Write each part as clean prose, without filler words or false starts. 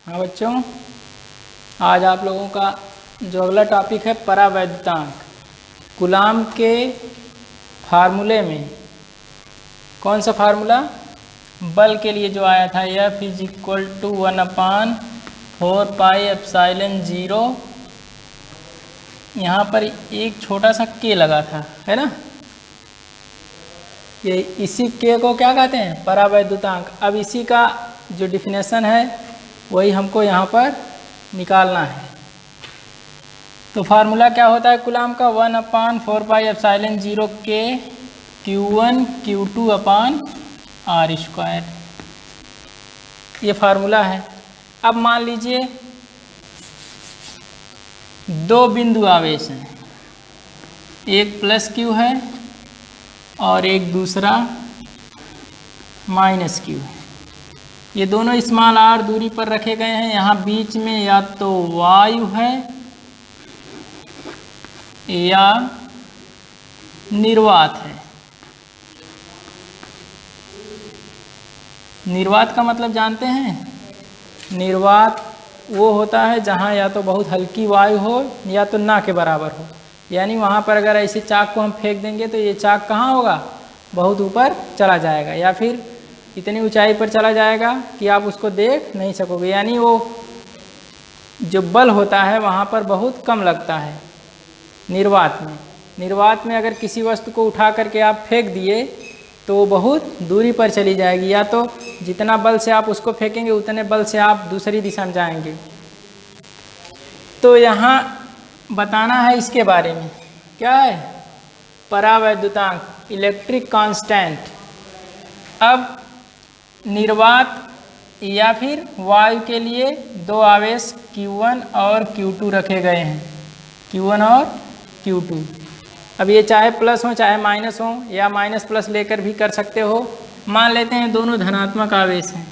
हाँ बच्चों, आज आप लोगों का जो अगला टॉपिक है परावैद्युतांक। कूलाम के फार्मूले में कौन सा फार्मूला बल के लिए जो आया था, F = 1/4πε0। यहाँ पर एक छोटा सा k लगा था, है ना। ये इसी k को क्या कहते हैं, परावैद्युतांक। अब इसी का जो डिफिनेशन है वही हमको यहाँ पर निकालना है। तो फार्मूला क्या होता है कूलाम का, 1/4πε0 k Q1 Q2/r²। ये फार्मूला है। अब मान लीजिए दो बिंदु आवेश हैं, एक +q है और एक दूसरा -q है। ये दोनों स्मॉल r दूरी पर रखे गए हैं। यहाँ बीच में या तो वायु है या निर्वात है। निर्वात का मतलब जानते हैं, निर्वात वो होता है जहाँ या तो बहुत हल्की वायु हो या तो ना के बराबर हो। यानी वहाँ पर अगर ऐसे चाक को हम फेंक देंगे तो ये चाक कहाँ होगा, बहुत ऊपर चला जाएगा या फिर इतनी ऊंचाई पर चला जाएगा कि आप उसको देख नहीं सकोगे। यानी वो जो बल होता है वहाँ पर बहुत कम लगता है निर्वात में अगर किसी वस्तु को उठा करके आप फेंक दिए तो वो बहुत दूरी पर चली जाएगी। या तो जितना बल से आप उसको फेंकेंगे उतने बल से आप दूसरी दिशा में जाएंगे। तो यहाँ बताना है इसके बारे में, क्या है, परावैद्युतांक, इलेक्ट्रिक कांस्टेंट। अब निर्वात या फिर वायु के लिए दो आवेश Q1 और Q2 रखे गए हैं, Q1 और Q2। अब ये चाहे प्लस हो चाहे माइनस हो या माइनस प्लस लेकर भी कर सकते हो। मान लेते हैं दोनों धनात्मक आवेश हैं,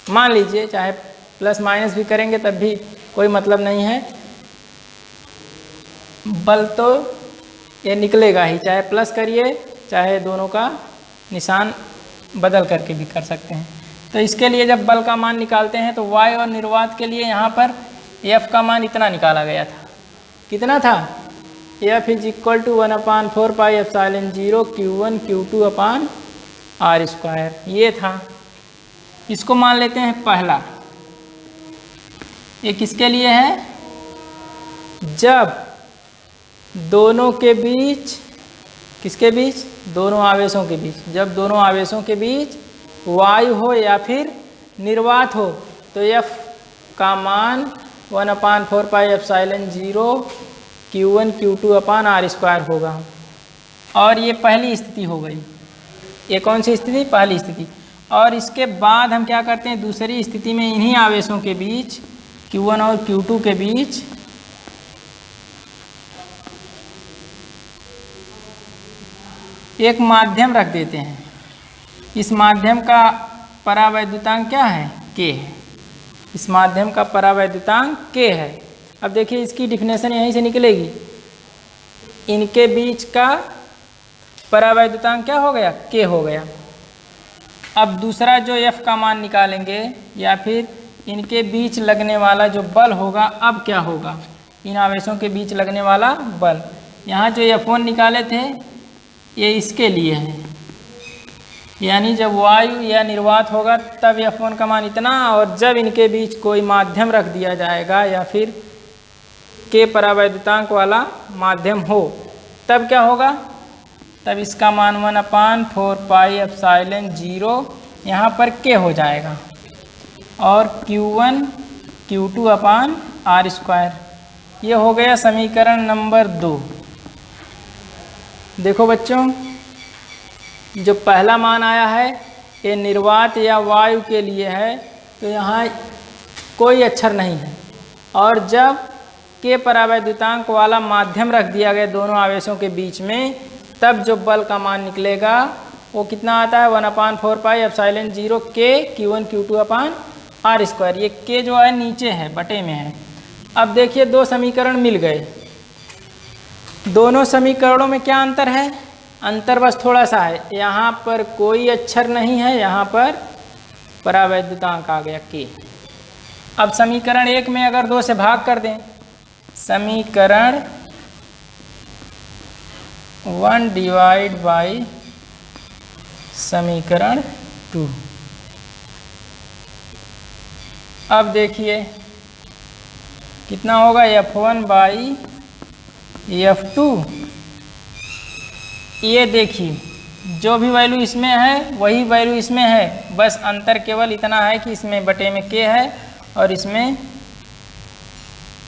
मान लीजिए, चाहे प्लस माइनस भी करेंगे तब भी कोई मतलब नहीं है, बल तो ये निकलेगा ही। चाहे प्लस करिए चाहे दोनों का निशान बदल करके भी कर सकते हैं। तो इसके लिए जब बल का मान निकालते हैं तो वायु और निर्वात के लिए यहाँ पर F का मान इतना निकाला गया था। कितना था, F = 1/4πε0 Q1 Q2/r²। ये था। इसको मान लेते हैं पहला। ये किसके लिए है, जब दोनों के बीच, किसके बीच, दोनों आवेशों के बीच, जब दोनों आवेशों के बीच वायु हो या फिर निर्वात हो तो F का मान 1/4πε0 Q1 Q2/r² होगा। और ये पहली स्थिति हो गई। ये कौन सी स्थिति, पहली स्थिति। और इसके बाद हम क्या करते हैं, दूसरी स्थिति में इन्हीं आवेशों के बीच Q1 और Q2 के बीच एक माध्यम रख देते हैं। इस माध्यम का परावैद्युतांक क्या है, k है। इस माध्यम का परावैद्युतांक k है। अब देखिए इसकी डिफिनेशन यहीं से निकलेगी। इनके बीच का परावैद्युतांक क्या हो गया, k हो गया। अब दूसरा जो F का मान निकालेंगे या फिर इनके बीच लगने वाला जो बल होगा, अब क्या होगा, इन आवेशों के बीच लगने वाला बल। यहाँ जो F1 निकाले थे ये इसके लिए है। यानी जब वायु या निर्वात होगा तब F1 का मान इतना, और जब इनके बीच कोई माध्यम रख दिया जाएगा या फिर के परावैद्युतांक वाला माध्यम हो तब क्या होगा, तब इसका मान 1/4πε0 यहाँ पर k हो जाएगा और Q1 Q2/r²। ये हो गया समीकरण नंबर 2। देखो बच्चों, जो पहला मान आया है ये निर्वात या वायु के लिए है, तो यहाँ कोई अक्षर नहीं है। और जब के परावैद्युतांक वाला माध्यम रख दिया गया दोनों आवेशों के बीच में, तब जो बल का मान निकलेगा वो कितना आता है, 1/4πε0 k Q1 Q2/r²। ये k जो है नीचे है, बटे में है। अब देखिए दो समीकरण मिल गए। दोनों समीकरणों में क्या अंतर है, अंतर बस थोड़ा सा है। यहाँ पर कोई अक्षर नहीं है, यहाँ पर परावैद्युतांक आ गया k। अब समीकरण 1 में अगर 2 से भाग कर दें, समीकरण 1 डिवाइड बाई समीकरण 2। अब देखिए कितना होगा, F1 बाई F2। ये देखिए जो भी वैल्यू इसमें है वही वैल्यू इसमें है, बस अंतर केवल इतना है कि इसमें बटे में k है और इसमें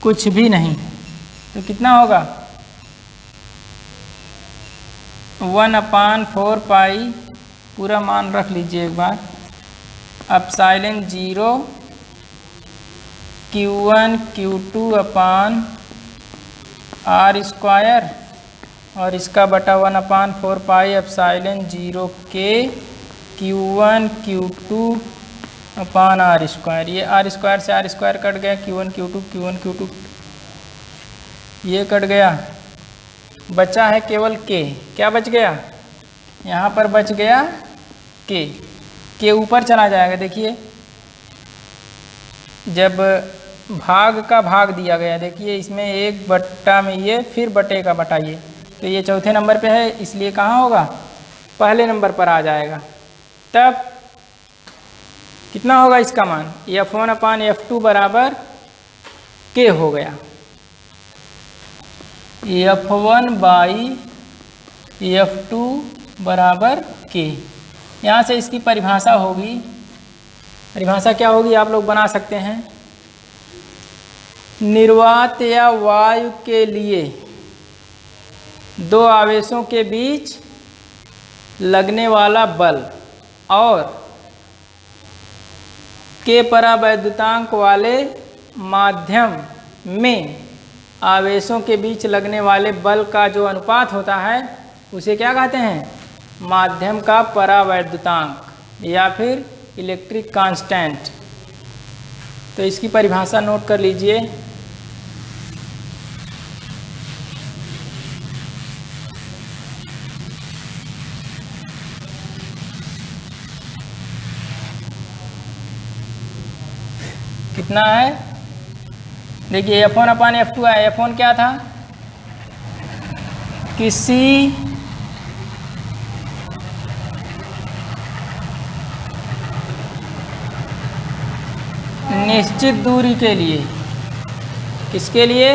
कुछ भी नहीं। तो कितना होगा 1/4 पाई, पूरा मान रख लीजिए एक बार, एप्सिलॉन 0 Q1 Q2 अपान R स्क्वायर और इसका बटा 1/4 pi epsilon 0 K Q1 Q2 अपान R स्क्वायर। ये R स्क्वायर से R स्क्वायर कट गया, Q1 Q2 ये कट गया, बचा है केवल K। क्या बच गया, यहाँ पर बच गया K ऊपर चला जाएगा। देखिए जब भाग का भाग दिया गया, देखिए इसमें 1 बट्टा में ये, फिर बटे का बटा ये, तो ये चौथे नंबर पे है, इसलिए कहाँ होगा, पहले नंबर पर आ जाएगा। तब कितना होगा इसका मान, F1/F2 बराबर K हो गया। F1 बाई F2 बराबर K। यहाँ से इसकी परिभाषा होगी, परिभाषा क्या होगी आप लोग बना सकते हैं। निर्वात या वायु के लिए 2 आवेशों के बीच लगने वाला बल और के परावैद्युतांक वाले माध्यम में आवेशों के बीच लगने वाले बल का जो अनुपात होता है उसे क्या कहते हैं, माध्यम का परावैद्युतांक या फिर इलेक्ट्रिक कांस्टेंट। तो इसकी परिभाषा नोट कर लीजिए। कितना है, देखिए F1/F2 है। F1 क्या था, किसी निश्चित दूरी के लिए, किसके लिए,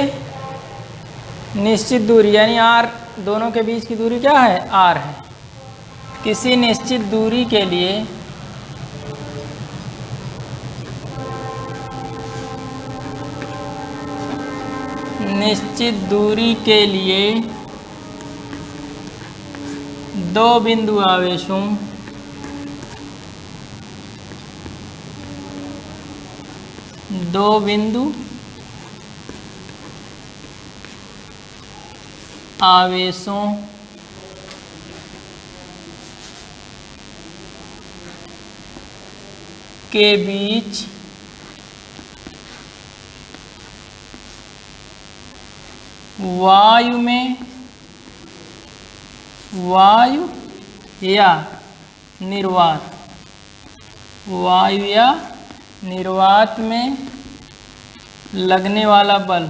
निश्चित दूरी यानी R, दोनों के बीच की दूरी क्या है, R है। किसी निश्चित दूरी के लिए दो बिंदु आवेशों के बीच वायु या निर्वात में लगने वाला बल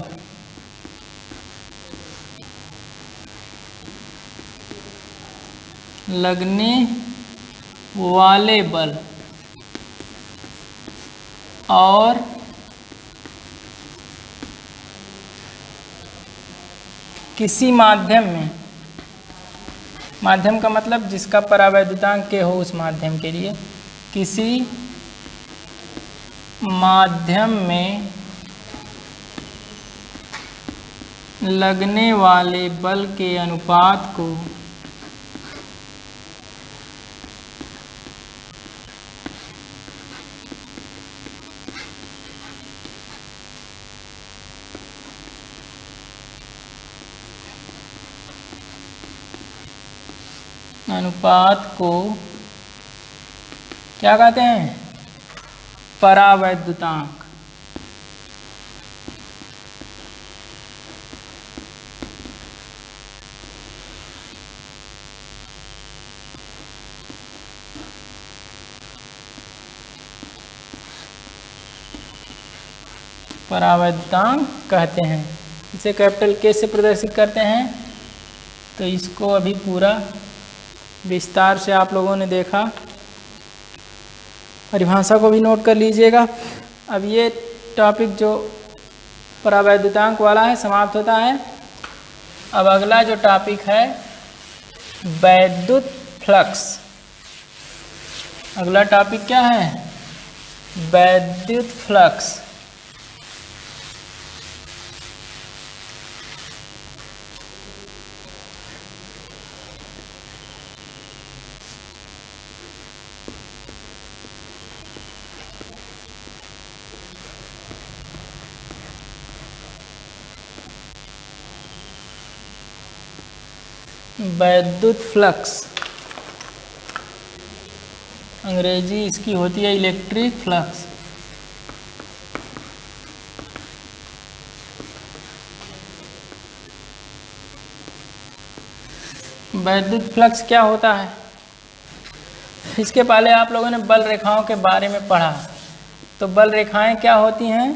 और किसी माध्यम में, माध्यम का मतलब जिसका परावैद्युतांक K हो, उस माध्यम के लिए किसी माध्यम में लगने वाले बल के अनुपात को क्या कहते हैं, परावैद्युतांक। परावैद्युतांक कहते हैं। इसे कैपिटल के से प्रदर्शित करते हैं। तो इसको अभी पूरा विस्तार से आप लोगों ने देखा, परिभाषा को भी नोट कर लीजिएगा। अब ये टॉपिक जो परावैद्युतांक वाला है समाप्त होता है। अब अगला जो टॉपिक है वैद्युत फ्लक्स। अगला टॉपिक क्या है? वैद्युत फ्लक्स। वैद्युत फ्लक्स अंग्रेजी इसकी होती है इलेक्ट्रिक फ्लक्स। वैद्युत फ्लक्स क्या होता है? इसके पहले आप लोगों ने बल रेखाओं के बारे में पढ़ा। तो बल रेखाएं क्या होती हैं?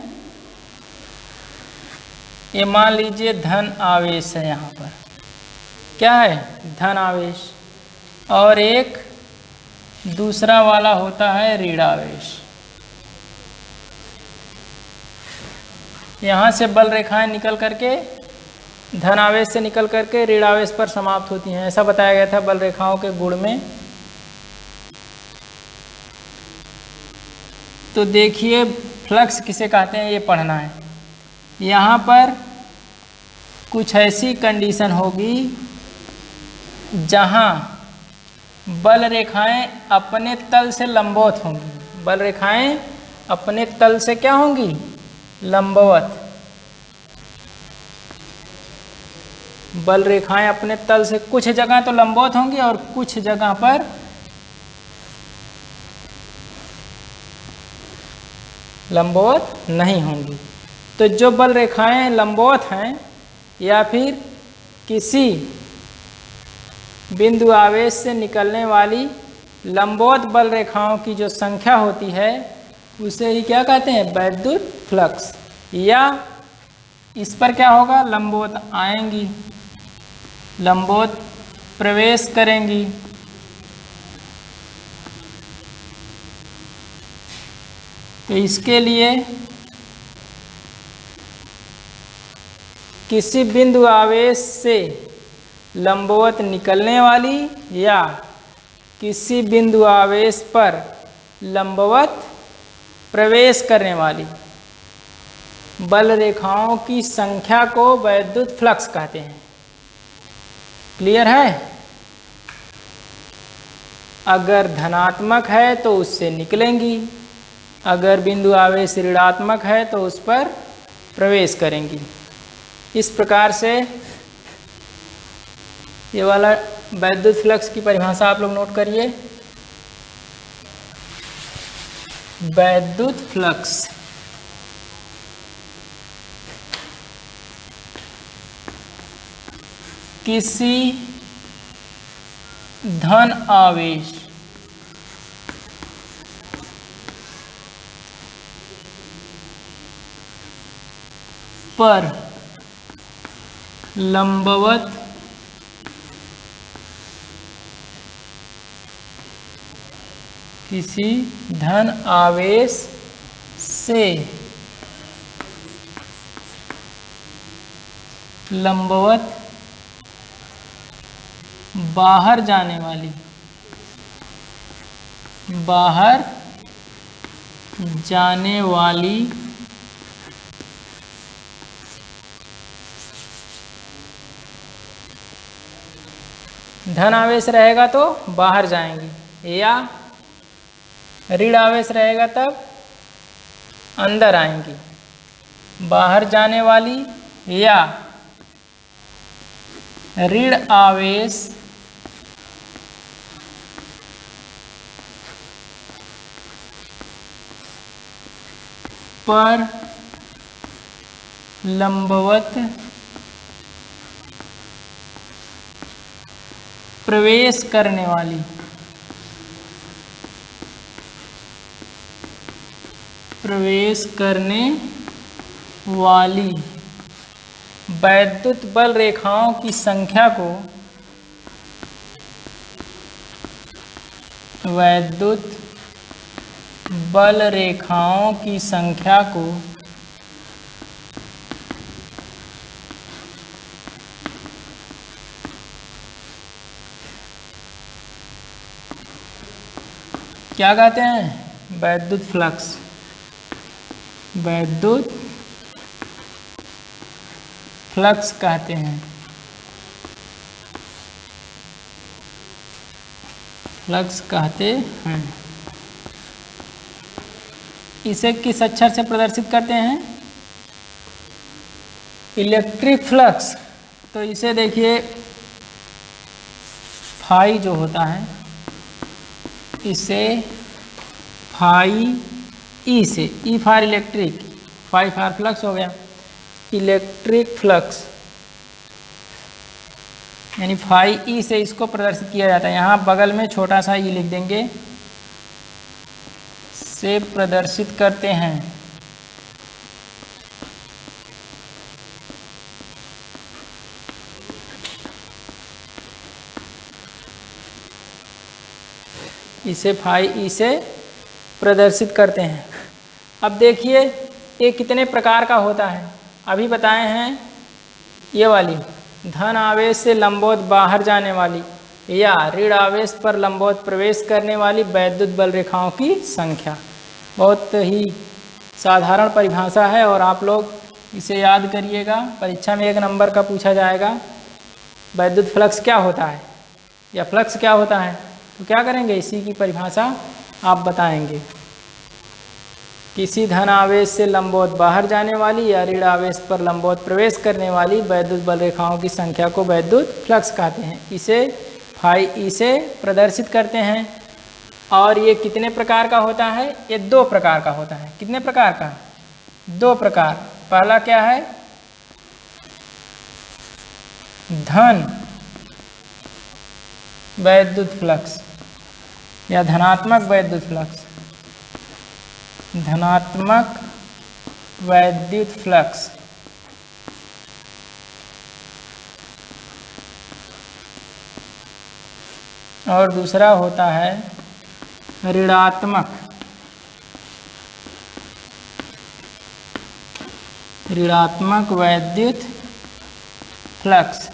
ये मान लीजिए धन आवेश है, यहाँ पर क्या है? धन आवेश। और एक दूसरा वाला होता है ऋण आवेश। यहाँ से बल रेखाएं निकल करके धन आवेश से निकल करके ऋण आवेश पर समाप्त होती हैं। ऐसा बताया गया था बल रेखाओं के गुण में। तो देखिए फ्लक्स किसे कहते हैं ये पढ़ना है। यहाँ पर कुछ ऐसी कंडीशन होगी जहाँ बल रेखाएं अपने तल से लंबवत होंगी। बल रेखाएं अपने तल से क्या होंगी? लंबवत। बल रेखाएं अपने तल से कुछ जगह तो लंबवत होंगी और कुछ जगह पर लंबवत नहीं होंगी। तो जो बल रेखाएं लंबवत हैं या फिर किसी बिंदु आवेश से निकलने वाली लंबवत बल रेखाओं की जो संख्या होती है उसे ही क्या कहते हैं? वैद्युत फ्लक्स। या इस पर क्या होगा? लंबवत आएंगी, लंबवत प्रवेश करेंगी। तो इसके लिए किसी बिंदु आवेश से लंबवत निकलने वाली या किसी बिंदु आवेश पर लंबवत प्रवेश करने वाली बल रेखाओं की संख्या को वैद्युत फ्लक्स कहते हैं। क्लियर है? अगर धनात्मक है तो उससे निकलेंगी, अगर बिंदु आवेश ऋणात्मक है तो उस पर प्रवेश करेंगी। इस प्रकार से ये वाला वैद्युत फ्लक्स की परिभाषा आप लोग नोट करिए। वैद्युत फ्लक्स किसी धन आवेश पर लंबवत किसी धन आवेश से लंबवत बाहर जाने वाली धन आवेश रहेगा तो बाहर जाएंगी या ऋण आवेश रहेगा तब अंदर आएंगी। बाहर जाने वाली या ऋण आवेश पर लंबवत प्रवेश करने वाली वाली वैद्युत बल रेखाओं की संख्या को वैद्युत बल रेखाओं की संख्या को क्या कहते हैं? वैद्युत फ्लक्स। वैद्युत फ्लक्स कहते हैं। फ्लक्स कहते हैं। इसे किस अक्षर से प्रदर्शित करते हैं? Electric flux. तो इसे देखिए, फाई जो होता है, इसे फाई ई से, E for electric, phi for flux हो गया, इलेक्ट्रिक फ्लक्स, यानी फाई ई से इसको प्रदर्शित किया जाता है। यहाँ बगल में छोटा सा ई लिख देंगे, से प्रदर्शित करते हैं। इसे फाई ई से प्रदर्शित करते हैं। अब देखिए ये कितने प्रकार का होता है। अभी बताए हैं ये वाली धन आवेश से लंबवत बाहर जाने वाली या ऋण आवेश पर लंबवत प्रवेश करने वाली वैद्युत बल रेखाओं की संख्या। बहुत ही साधारण परिभाषा है और आप लोग इसे याद करिएगा, परीक्षा में 1 नंबर का पूछा जाएगा। वैद्युत फ्लक्स क्या होता है या फ्लक्स क्या होता है, तो क्या करेंगे, इसी की परिभाषा आप बताएंगे। किसी धन आवेश से लंबवत बाहर जाने वाली या ऋण आवेश पर लंबवत प्रवेश करने वाली वैद्युत बल रेखाओं की संख्या को वैद्युत फ्लक्स कहते हैं। इसे फाई ई से प्रदर्शित करते हैं। और ये कितने प्रकार का होता है? ये 2 प्रकार का होता है। कितने प्रकार का? 2 प्रकार। पहला क्या है? धन वैद्युत फ्लक्स या धनात्मक वैद्युत फ्लक्स। धनात्मक वैद्युत फ्लक्स। और दूसरा होता है ऋणात्मक वैद्युत फ्लक्स।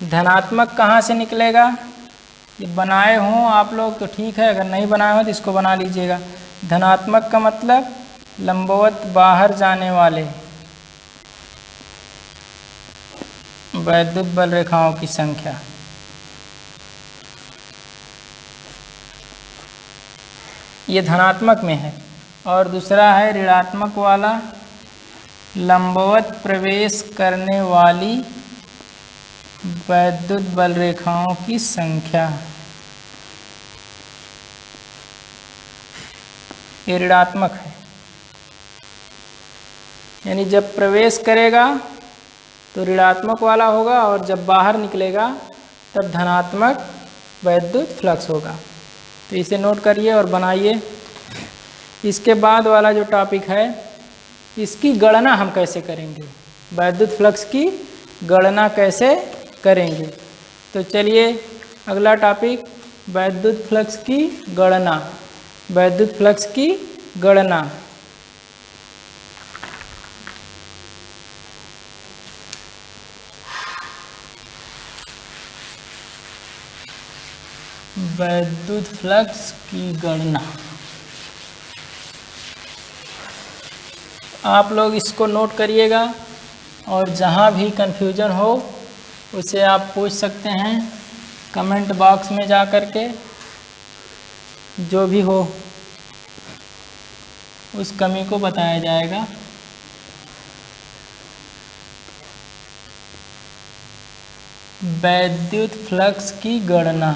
धनात्मक कहाँ से निकलेगा? ये बनाए हों आप लोग तो ठीक है, अगर नहीं बनाए हो तो इसको बना लीजिएगा। धनात्मक का मतलब लंबवत बाहर जाने वाले वैद्युत बल रेखाओं की संख्या। ये धनात्मक में है। और दूसरा है ऋणात्मक वाला, लंबवत प्रवेश करने वाली वैद्युत बल रेखाओं की संख्या। ये ऋणात्मक है, यानी जब प्रवेश करेगा तो ऋणात्मक वाला होगा और जब बाहर निकलेगा तब धनात्मक वैद्युत फ्लक्स होगा। तो इसे नोट करिए और बनाइए। इसके बाद वाला जो टॉपिक है, इसकी गणना हम कैसे करेंगे, वैद्युत फ्लक्स की गणना कैसे करेंगे। तो चलिए अगला टॉपिक, वैद्युत फ्लक्स की गणना। वैद्युत फ्लक्स की गणना। वैद्युत फ्लक्स की गणना। आप लोग इसको नोट करिएगा और जहाँ भी कन्फ्यूजन हो उसे आप पूछ सकते हैं कमेंट बॉक्स में जा कर के। जो भी हो उस कमी को बताया जाएगा। वैद्युत फ्लक्स की गणना।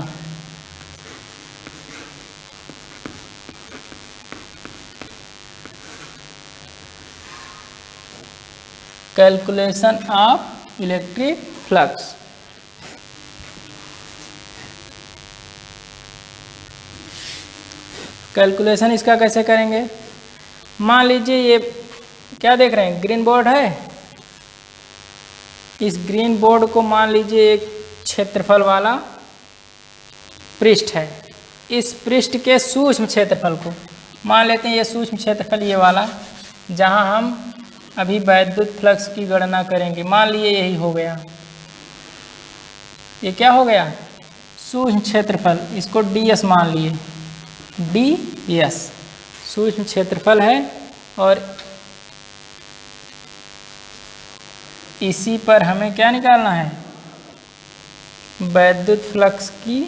Calculation of electric flux. Calculation इसका कैसे करेंगे? मान लीजिए ये क्या देख रहे हैं, ग्रीन बोर्ड है। इस ग्रीन बोर्ड को मान लीजिए एक क्षेत्रफल वाला पृष्ठ है। इस पृष्ठ के सूक्ष्म क्षेत्रफल को मान लेते हैं, ये सूक्ष्म क्षेत्रफल ये वाला, जहां हम अभी वैद्युत फ्लक्स की गणना करेंगे। मान लिए यही हो गया, ये क्या हो गया, सूक्ष्म क्षेत्रफल। इसको ds मान लिए, ds सूक्ष्म क्षेत्रफल है। और इसी पर हमें क्या निकालना है, वैद्युत फ्लक्स की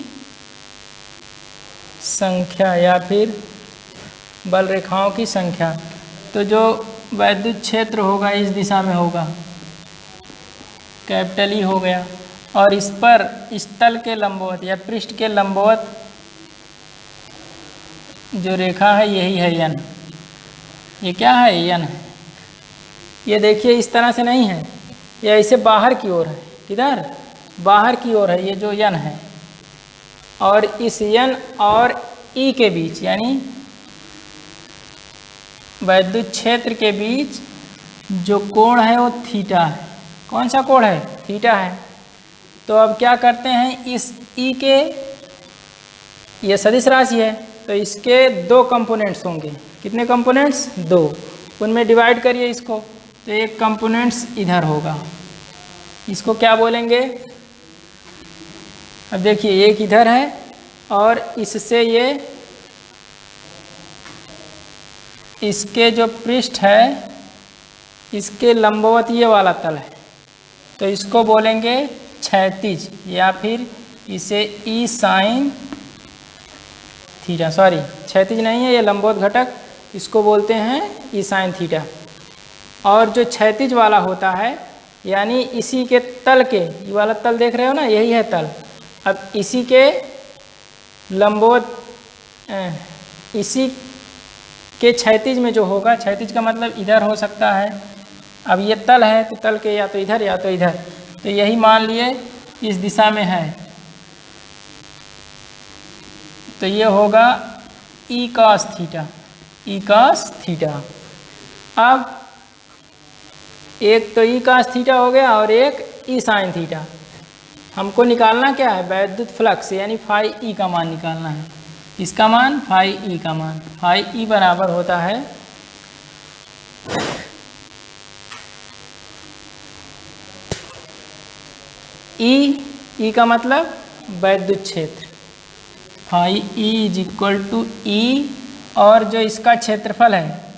संख्या या फिर बल रेखाओं की संख्या। तो जो वैद्युत क्षेत्र होगा इस दिशा में होगा, कैपिटल E हो गया। और इस पर इस तल के लंबवत या पृष्ठ के लंबवत जो रेखा है यही है n। ये क्या है, n है। ये देखिए इस तरह से नहीं है, ये ऐसे बाहर की ओर है। किधर, बाहर की ओर है ये जो n है। और इस n और E के बीच यानी वैद्युत क्षेत्र के बीच जो कोण है वो थीटा है। कौन सा कोण है, थीटा है। तो अब क्या करते हैं, इस E के, ये सदिश राशि है तो इसके दो कंपोनेंट्स होंगे। कितने कंपोनेंट्स, दो। उनमें डिवाइड करिए इसको, तो एक कंपोनेंट्स इधर होगा, इसको क्या बोलेंगे। अब देखिए एक इधर है और इससे ये इसके जो पृष्ठ है इसके लंबवत ये वाला तल है, तो इसको बोलेंगे क्षैतिज, या फिर इसे ई साइन थीटा, सॉरी क्षैतिज नहीं है ये लंबवत घटक, इसको बोलते हैं ई साइन थीटा। और जो क्षैतिज वाला होता है यानी इसी के तल के, ये वाला तल देख रहे हो ना, यही है तल। अब इसी के लंबवत, इसी के क्षैतिज में जो होगा, क्षैतिज का मतलब इधर हो सकता है। अब ये तल है तो तल के या तो इधर या तो इधर, तो यही मान लिए इस दिशा में है, तो ये होगा E cos theta, E cos theta. अब एक तो ई कॉस थीटा हो गया और एक ई साइन थीटा। हमको निकालना क्या है, वैद्युत फ्लक्स यानी फाई ई का मान निकालना है। इसका मान, फाई ई का मान, फाई ई बराबर होता है ई का मतलब वैद्युत क्षेत्र, phi E is equal to E. और जो इसका क्षेत्रफल है,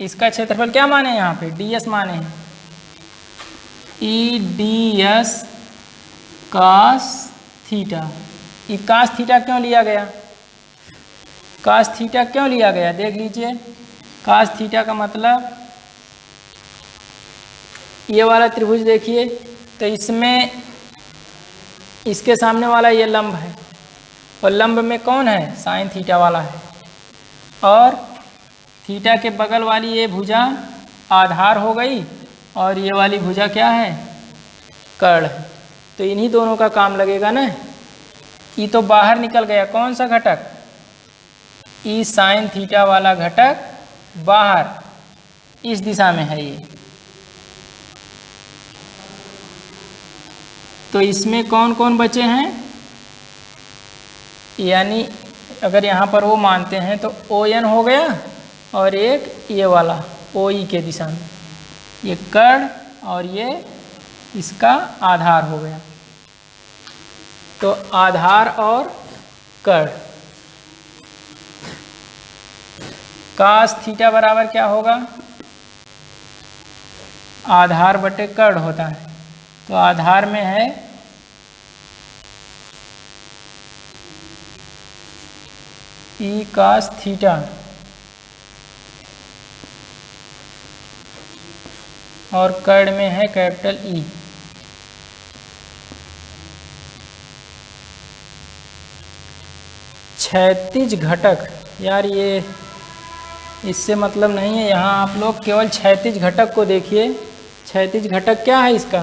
इसका क्षेत्रफल क्या माने यहाँ पे, ds माने हैं, E D S cos theta. ये कास थीटा क्यों लिया गया, कास थीटा क्यों लिया गया, देख लीजिए। कास थीटा का मतलब ये वाला त्रिभुज देखिए, तो इसमें इसके सामने वाला ये लंब है और लंब में कौन है, साइन थीटा वाला है। और थीटा के बगल वाली ये भुजा आधार हो गई और ये वाली भुजा क्या है, कर्ण है। तो इन्हीं दोनों का काम लगेगा ना। ये तो बाहर निकल गया, कौन सा घटक, ई साइन थीटा वाला घटक बाहर इस दिशा में है ये। तो इसमें कौन कौन बचे हैं, यानी अगर यहाँ पर वो मानते हैं तो ओ एन हो गया और एक ये वाला ओ ई के दिशा में, ये कर्ण और ये इसका आधार हो गया। तो आधार और कर्ण, कास थीटा बराबर क्या होगा, आधार बटे कर्ण होता है। तो आधार में है ई कास थीटा और कर्ण में है कैपिटल ई। क्षैतिज घटक, यार ये इससे मतलब नहीं है, यहाँ आप लोग केवल क्षैतिज घटक को देखिए। क्षैतिज घटक क्या है इसका,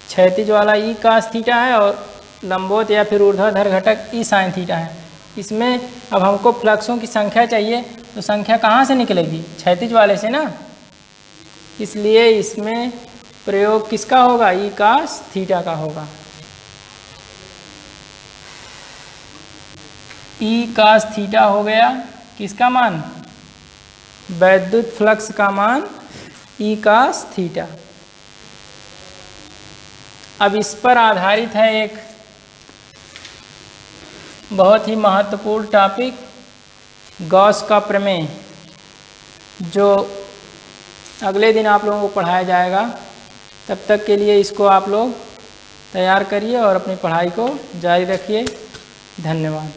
क्षैतिज वाला ई कास थीटा है और लंबवत या फिर ऊर्ध्वाधर घटक ई साइन थीटा है। इसमें अब हमको फ्लक्सों की संख्या चाहिए, तो संख्या कहाँ से निकलेगी? क्षैतिज वाले से ना। इसलिए इसमें प्रयोग किसका होगा? ई कास थीटा का होगा। ई कास थीटा हो गया किसका मान? वैद्युत फ्लक्स का मान ई कास थीटा। अब इस पर आधारित है एक बहुत ही महत्वपूर्ण टॉपिक, गॉस का प्रमेय, जो अगले दिन आप लोगों को पढ़ाया जाएगा। तब तक के लिए इसको आप लोग तैयार करिए और अपनी पढ़ाई को जारी रखिए। धन्यवाद।